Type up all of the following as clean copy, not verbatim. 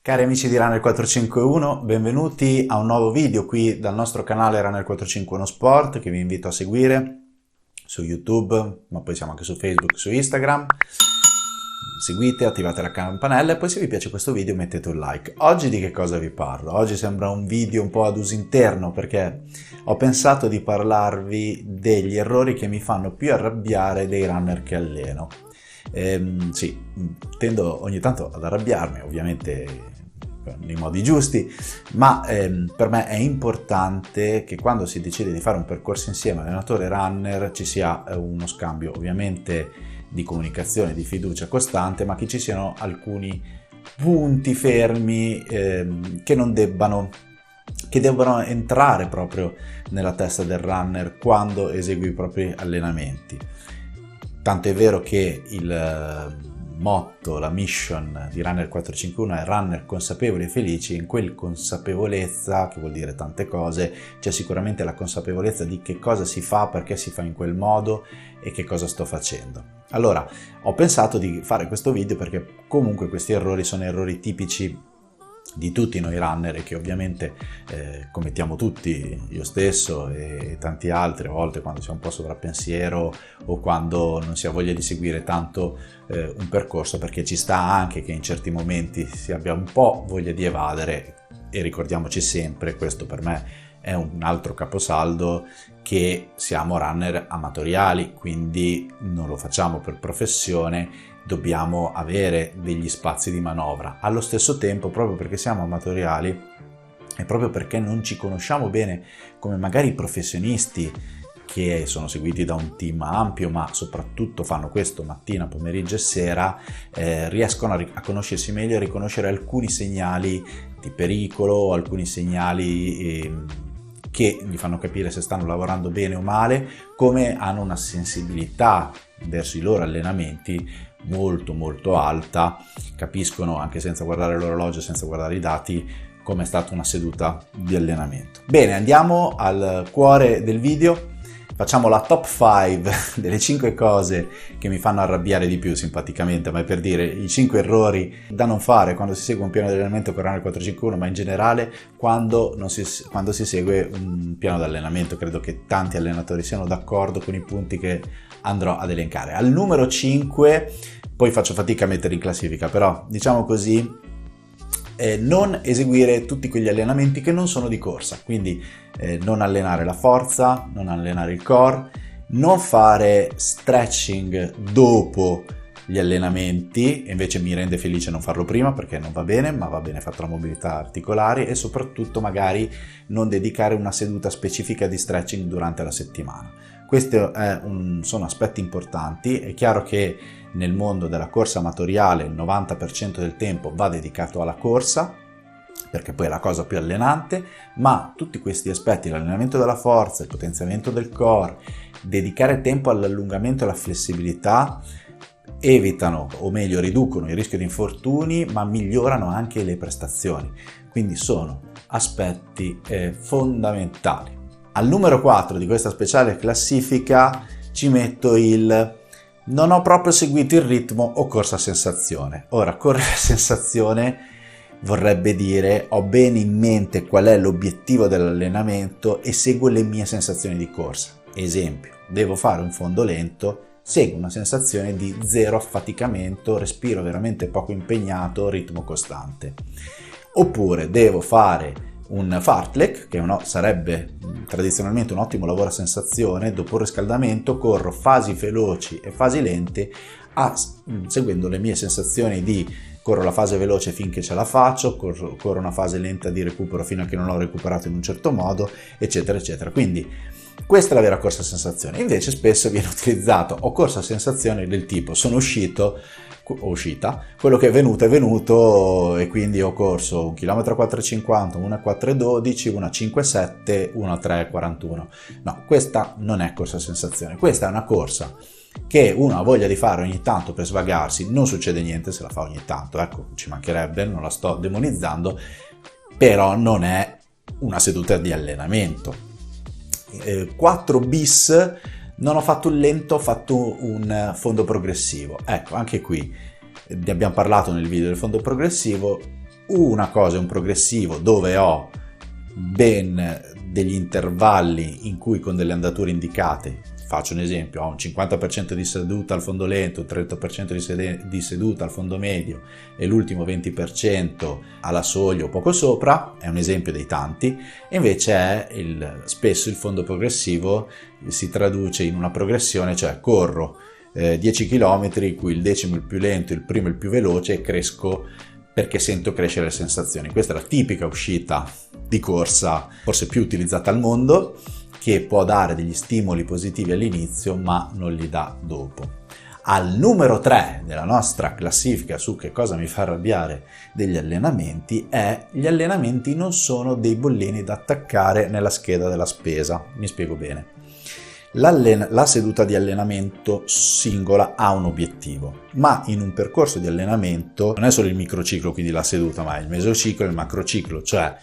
Cari amici di Runner 451, benvenuti a un nuovo video qui dal nostro canale Runner 451 Sport, che vi invito a seguire su YouTube, ma poi siamo anche su Facebook, su Instagram. Seguite, attivate la campanella e poi se vi piace questo video mettete un like. Oggi di che cosa vi parlo? Oggi sembra un video un po' ad uso interno perché ho pensato di parlarvi degli errori che mi fanno più arrabbiare dei runner che alleno. Sì, tendo ogni tanto ad arrabbiarmi, ovviamente nei modi giusti, ma per me è importante che quando si decide di fare un percorso insieme allenatore runner ci sia uno scambio ovviamente di comunicazione, di fiducia costante, ma che ci siano alcuni punti fermi che debbano entrare proprio nella testa del runner quando esegue i propri allenamenti. Tanto è vero che il motto, la mission di Runner 451 è runner consapevoli e felici. In quel consapevolezza, che vuol dire tante cose, c'è sicuramente la consapevolezza di che cosa si fa, perché si fa in quel modo e che cosa sto facendo. Allora, ho pensato di fare questo video perché comunque questi errori sono errori tipici di tutti noi runner e che ovviamente commettiamo tutti, io stesso e tanti altri, a volte quando si è un po' sovrappensiero o quando non si ha voglia di seguire tanto un percorso, perché ci sta anche che in certi momenti si abbia un po' voglia di evadere. E ricordiamoci sempre, questo per me è un altro caposaldo, che siamo runner amatoriali, quindi non lo facciamo per professione, dobbiamo avere degli spazi di manovra. Allo stesso tempo, proprio perché siamo amatoriali e proprio perché non ci conosciamo bene come magari i professionisti che sono seguiti da un team ampio, ma soprattutto fanno questo mattina, pomeriggio e sera, riescono a conoscersi meglio e a riconoscere alcuni segnali di pericolo, alcuni segnali che gli fanno capire se stanno lavorando bene o male, come hanno una sensibilità verso i loro allenamenti molto alta, capiscono anche senza guardare l'orologio, senza guardare i dati, come è stata una seduta di allenamento. Bene, andiamo al cuore del video. Facciamo la top 5 delle 5 cose che mi fanno arrabbiare di più, simpaticamente, ma è per dire i 5 errori da non fare quando si segue un piano di allenamento con Runner 451, ma in generale quando si segue un piano di allenamento. Credo che tanti allenatori siano d'accordo con i punti che andrò ad elencare. Al numero 5, poi faccio fatica a mettere in classifica, però diciamo così, non eseguire tutti quegli allenamenti che non sono di corsa, quindi non allenare la forza, non allenare il core, non fare stretching dopo gli allenamenti, e invece mi rende felice non farlo prima perché non va bene, ma va bene fatta la mobilità articolari, e soprattutto magari non dedicare una seduta specifica di stretching durante la settimana. Questi sono aspetti importanti. È chiaro che nel mondo della corsa amatoriale il 90% del tempo va dedicato alla corsa, perché poi è la cosa più allenante, ma tutti questi aspetti, l'allenamento della forza, il potenziamento del core, dedicare tempo all'allungamento e alla flessibilità, evitano, o meglio riducono il rischio di infortuni, ma migliorano anche le prestazioni. Quindi sono aspetti fondamentali. Al numero 4 di questa speciale classifica ci metto il non ho proprio seguito il ritmo o corsa a sensazione. Ora, correre a sensazione vorrebbe dire ho bene in mente qual è l'obiettivo dell'allenamento e seguo le mie sensazioni di corsa. Esempio, devo fare un fondo lento, seguo una sensazione di zero affaticamento, respiro veramente poco impegnato, ritmo costante. Oppure devo fare un fartlek, che sarebbe tradizionalmente un ottimo lavoro a sensazione. Dopo il riscaldamento corro fasi veloci e fasi lente, seguendo le mie sensazioni di corro la fase veloce finché ce la faccio, corro una fase lenta di recupero fino a che non ho recuperato in un certo modo, eccetera eccetera. Quindi questa è la vera corsa a sensazione. Invece spesso viene utilizzato o corsa a sensazione del tipo sono uscito o uscita, quello che è venuto e quindi ho corso 1 km 4,50, 1 4,12, 1 5,7, 1 3,41. No, questa non è corsa a sensazione, questa è una corsa che uno ha voglia di fare ogni tanto per svagarsi. Non succede niente se la fa ogni tanto, ecco, ci mancherebbe, non la sto demonizzando, però non è una seduta di allenamento. 4 bis, non ho fatto un lento, ho fatto un fondo progressivo. Ecco, anche qui ne abbiamo parlato nel video del fondo progressivo. una cosa, un progressivo dove ho ben degli intervalli in cui con delle andature indicate, faccio un esempio, ho un 50% di seduta al fondo lento, un 30% di seduta al fondo medio e l'ultimo 20% alla soglia o poco sopra, è un esempio dei tanti. E invece spesso il fondo progressivo si traduce in una progressione, cioè corro 10 km, in cui il decimo è il più lento, il primo è il più veloce, e cresco perché sento crescere le sensazioni. Questa è la tipica uscita di corsa, forse più utilizzata al mondo, che può dare degli stimoli positivi all'inizio ma non li dà dopo. Al numero 3 della nostra classifica su che cosa mi fa arrabbiare degli allenamenti è: gli allenamenti non sono dei bollini da attaccare nella scheda della spesa. Mi spiego bene. La seduta di allenamento singola ha un obiettivo, ma in un percorso di allenamento non è solo il microciclo, quindi la seduta, ma il mesociclo e il macrociclo, cioè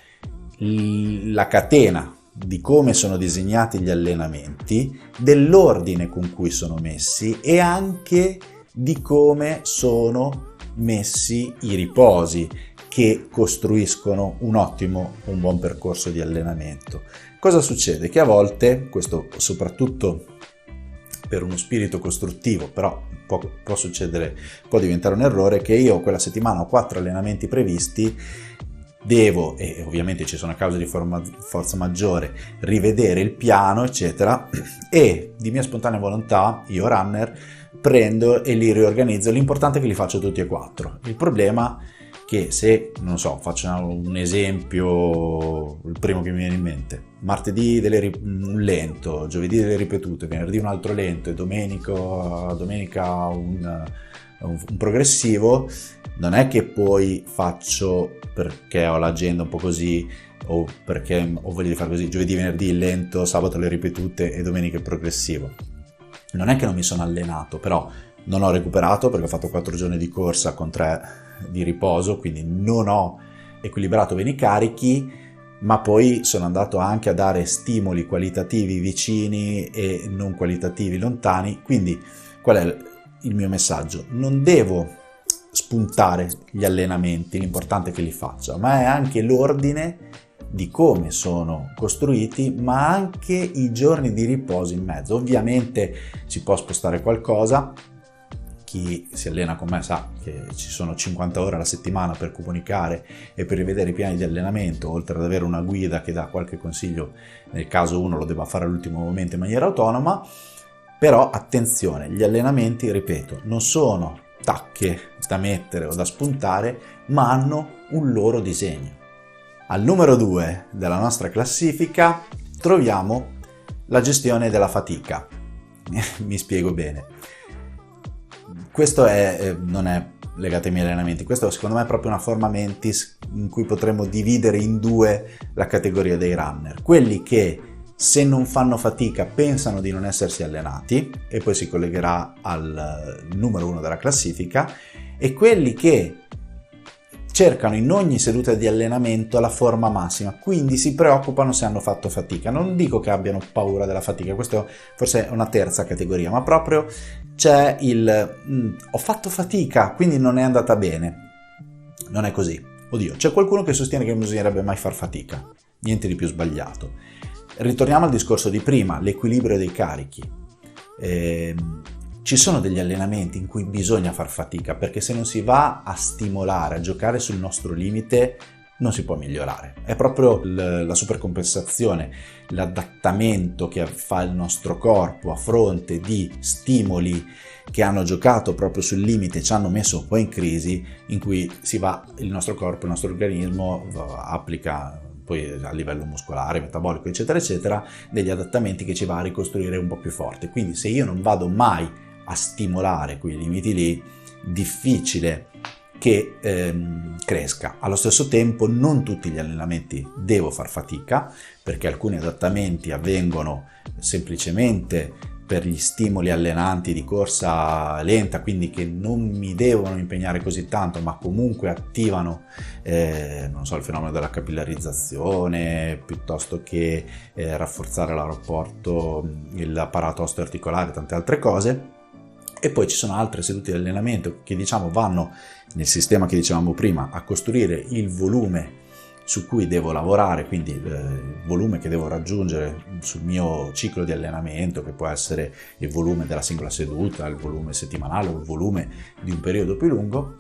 la catena di come sono disegnati gli allenamenti, dell'ordine con cui sono messi e anche di come sono messi i riposi che costruiscono un buon percorso di allenamento. Cosa succede? Che a volte, questo soprattutto per uno spirito costruttivo, però può succedere, può diventare un errore, che io quella settimana ho 4 allenamenti previsti, devo, e ovviamente ci sono cause di forza maggiore, rivedere il piano, eccetera, e di mia spontanea volontà, io runner, prendo e li riorganizzo. L'importante è che li faccio tutti e 4. Il problema è che se, non so, faccio un esempio, il primo che mi viene in mente, martedì un lento, giovedì delle ripetute, venerdì un altro lento e domenica un progressivo, non è che poi faccio perché ho l'agenda un po' così o perché ho voglia di fare così, giovedì, venerdì il lento, sabato le ripetute e domenica il progressivo. Non è che non mi sono allenato, però non ho recuperato perché ho fatto 4 giorni di corsa con 3 di riposo, quindi non ho equilibrato bene i carichi, ma poi sono andato anche a dare stimoli qualitativi vicini e non qualitativi lontani. Quindi qual è il mio messaggio? Non devo spuntare gli allenamenti, l'importante è che li faccia, ma è anche l'ordine di come sono costruiti, ma anche i giorni di riposo in mezzo. Ovviamente si può spostare qualcosa. Chi si allena con me sa che ci sono 50 ore alla settimana per comunicare e per rivedere i piani di allenamento, oltre ad avere una guida che dà qualche consiglio nel caso uno lo debba fare all'ultimo momento in maniera autonoma. Però attenzione, gli allenamenti, ripeto, non sono tacche da mettere o da spuntare, ma hanno un loro disegno. Al numero 2 della nostra classifica troviamo la gestione della fatica. Mi spiego bene. Questo non è legato ai miei allenamenti, questo secondo me è proprio una forma mentis in cui potremmo dividere in due la categoria dei runner. Quelli che, se non fanno fatica, pensano di non essersi allenati, e poi si collegherà al numero 1 della classifica, e quelli che cercano in ogni seduta di allenamento la forma massima, quindi si preoccupano se hanno fatto fatica. Non dico che abbiano paura della fatica, questo forse è una terza categoria, ma proprio c'è ho fatto fatica, quindi non è andata bene. Non è così. Oddio, c'è qualcuno che sostiene che non bisognerebbe mai far fatica. Niente di più sbagliato. Ritorniamo al discorso di prima, l'equilibrio dei carichi. Ci sono degli allenamenti in cui bisogna far fatica, perché se non si va a stimolare, a giocare sul nostro limite, non si può migliorare. È proprio la supercompensazione, l'adattamento che fa il nostro corpo a fronte di stimoli che hanno giocato proprio sul limite, ci hanno messo un po' in crisi, in cui il nostro corpo, il nostro organismo applica poi a livello muscolare, metabolico, eccetera, eccetera, degli adattamenti che ci va a ricostruire un po' più forte. Quindi se io non vado mai a stimolare quei limiti lì, difficile che cresca. Allo stesso tempo non tutti gli allenamenti devo far fatica, perché alcuni adattamenti avvengono semplicemente per gli stimoli allenanti di corsa lenta, quindi che non mi devono impegnare così tanto, ma comunque attivano non so, il fenomeno della capillarizzazione, piuttosto che rafforzare l'apparato osteoarticolare e tante altre cose. E poi ci sono altre sedute di allenamento che diciamo vanno nel sistema che dicevamo prima a costruire il volume su cui devo lavorare, quindi il volume che devo raggiungere sul mio ciclo di allenamento, che può essere il volume della singola seduta, il volume settimanale o il volume di un periodo più lungo,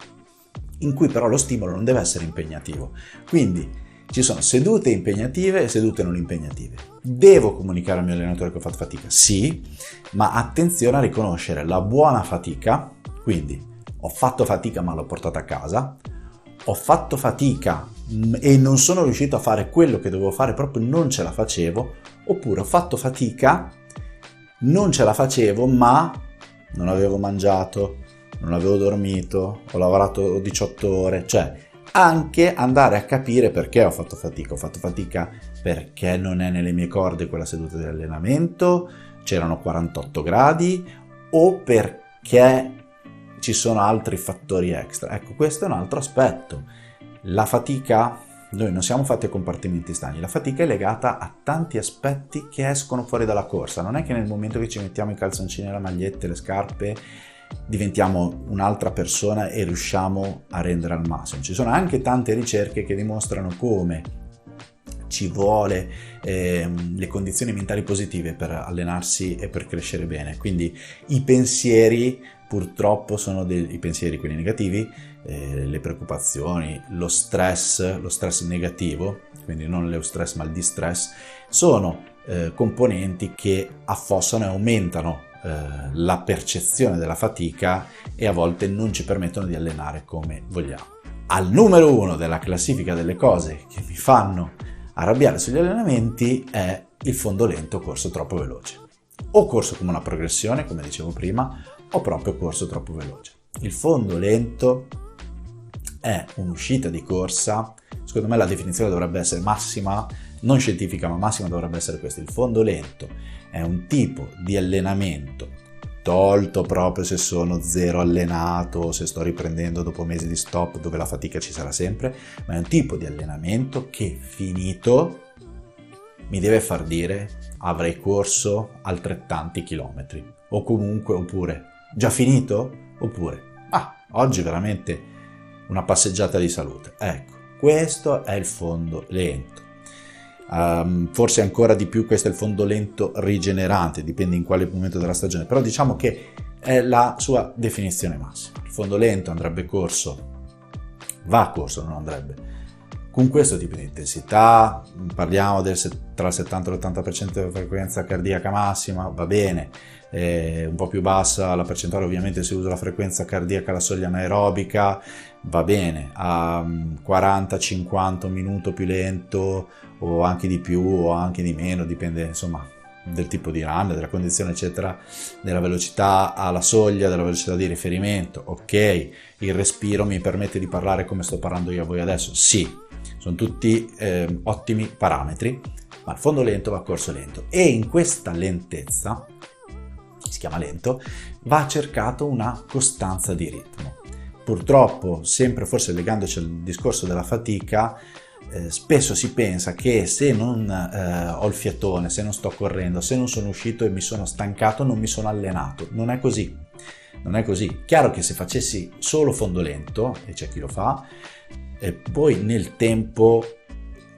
in cui però lo stimolo non deve essere impegnativo. Quindi ci sono sedute impegnative e sedute non impegnative. Devo comunicare al mio allenatore che ho fatto fatica? Sì, ma attenzione a riconoscere la buona fatica, quindi ho fatto fatica ma l'ho portata a casa, ho fatto fatica e non sono riuscito a fare quello che dovevo fare, proprio non ce la facevo, oppure ho fatto fatica, non ce la facevo, ma non avevo mangiato, non avevo dormito, ho lavorato 18 ore, cioè anche andare a capire perché ho fatto fatica perché non è nelle mie corde quella seduta di allenamento, c'erano 48 gradi, o perché ci sono altri fattori extra. Ecco, questo è un altro aspetto. La fatica, noi non siamo fatti a compartimenti stagni, la fatica è legata a tanti aspetti che escono fuori dalla corsa. Non è che nel momento che ci mettiamo i calzoncini, la maglietta, le scarpe, diventiamo un'altra persona e riusciamo a rendere al massimo. Ci sono anche tante ricerche che dimostrano come ci vuole le condizioni mentali positive per allenarsi e per crescere bene. Quindi i pensieri purtroppo sono i pensieri, quelli negativi, le preoccupazioni, lo stress negativo, quindi non lo stress ma il distress, sono componenti che affossano e aumentano la percezione della fatica e a volte non ci permettono di allenare come vogliamo. Al numero 1 della classifica delle cose che mi fanno arrabbiare sugli allenamenti è il fondo lento, corso troppo veloce. O corso come una progressione, come dicevo prima, o proprio corso troppo veloce. Il fondo lento è un'uscita di corsa, secondo me la definizione dovrebbe essere massima, non scientifica ma massima dovrebbe essere questa. Il fondo lento è un tipo di allenamento, tolto proprio se sono zero allenato, se sto riprendendo dopo mesi di stop dove la fatica ci sarà sempre, ma è un tipo di allenamento che finito mi deve far dire avrei corso altrettanti chilometri, o comunque, oppure già finito, oppure oggi veramente una passeggiata di salute. Ecco, questo è il fondo lento. Forse ancora di più questo è il fondo lento rigenerante, dipende in quale momento della stagione, però diciamo che è la sua definizione massima. Il fondo lento andrebbe corso, va corso, non andrebbe, con questo tipo di intensità, parliamo tra il 70 e l'80% della frequenza cardiaca massima, va bene, un po' più bassa la percentuale, ovviamente se uso la frequenza cardiaca, la soglia anaerobica, va bene, a 40-50 minuto più lento, o anche di più o anche di meno, dipende insomma del tipo di run, della condizione eccetera, della velocità alla soglia, della velocità di riferimento. Ok, il respiro mi permette di parlare come sto parlando io a voi adesso? Sì, sono tutti ottimi parametri, ma il fondo lento va a corso lento, e in questa lentezza, si chiama lento, va cercato una costanza di ritmo. Purtroppo, sempre forse legandoci al discorso della fatica, spesso si pensa che se non ho il fiatone, se non sto correndo, se non sono uscito e mi sono stancato, non mi sono allenato. Non è così. Non è così. Chiaro che se facessi solo fondo lento, e c'è chi lo fa, e poi nel tempo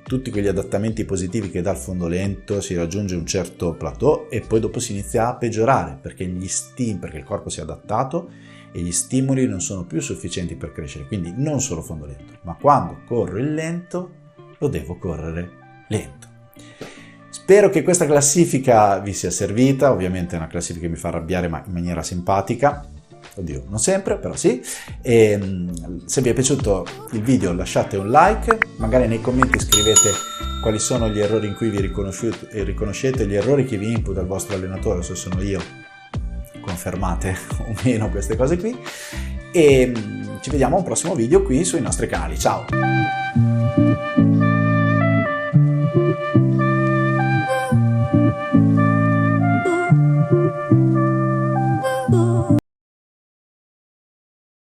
tutti quegli adattamenti positivi che dà il fondo lento si raggiunge un certo plateau e poi dopo si inizia a peggiorare perché il corpo si è adattato e gli stimoli non sono più sufficienti per crescere. Quindi non solo fondo lento, ma quando corro il lento lo devo correre lento. Spero che questa classifica vi sia servita, ovviamente è una classifica che mi fa arrabbiare ma in maniera simpatica. Oddio, non sempre, però sì. E se vi è piaciuto il video lasciate un like, magari nei commenti scrivete quali sono gli errori in cui vi riconoscete, gli errori che vi imputa il vostro allenatore, se sono io, confermate o meno queste cose qui, e ci vediamo a un prossimo video qui sui nostri canali. Ciao!